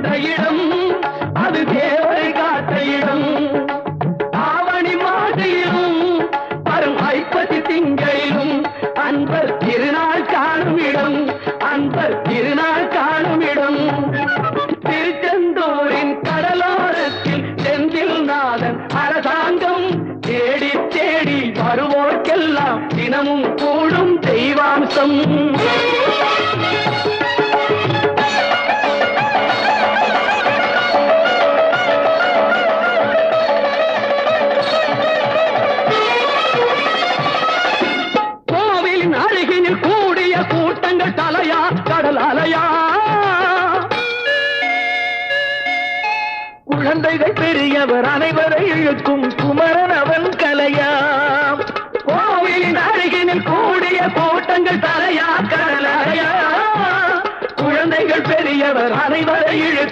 என்ற இடம் அது தேவரை காட்ட இடம். ஆவணி மாசியிலும் வரும் ஐப்பசி திங்களிலும் அன்பர் திருநாள் காணும் இடம், அன்பர் திருநாள் காணும் இடம். திருச்செந்தூரின் கடலோரத்தில் செந்தில் நாதன் அரசாங்கம் தேடி தேடி வருவோர்க்கெல்லாம் தினமும் கூடும் தெய்வாம்சம். கோவிலின் அருகினில் கூடிய கூட்டங்கள் தலையா கடல் அலையா, குழந்தைகள் பெரியவர் அனைவரை இழுக்கும் குமரன் அவன் கலையா. கோவிலின் அருகினில் கூடிய கூட்டங்கள் தலையா கடல் அலையா, குழந்தைகள் பெரியவர் அனைவரை இழுக்கும்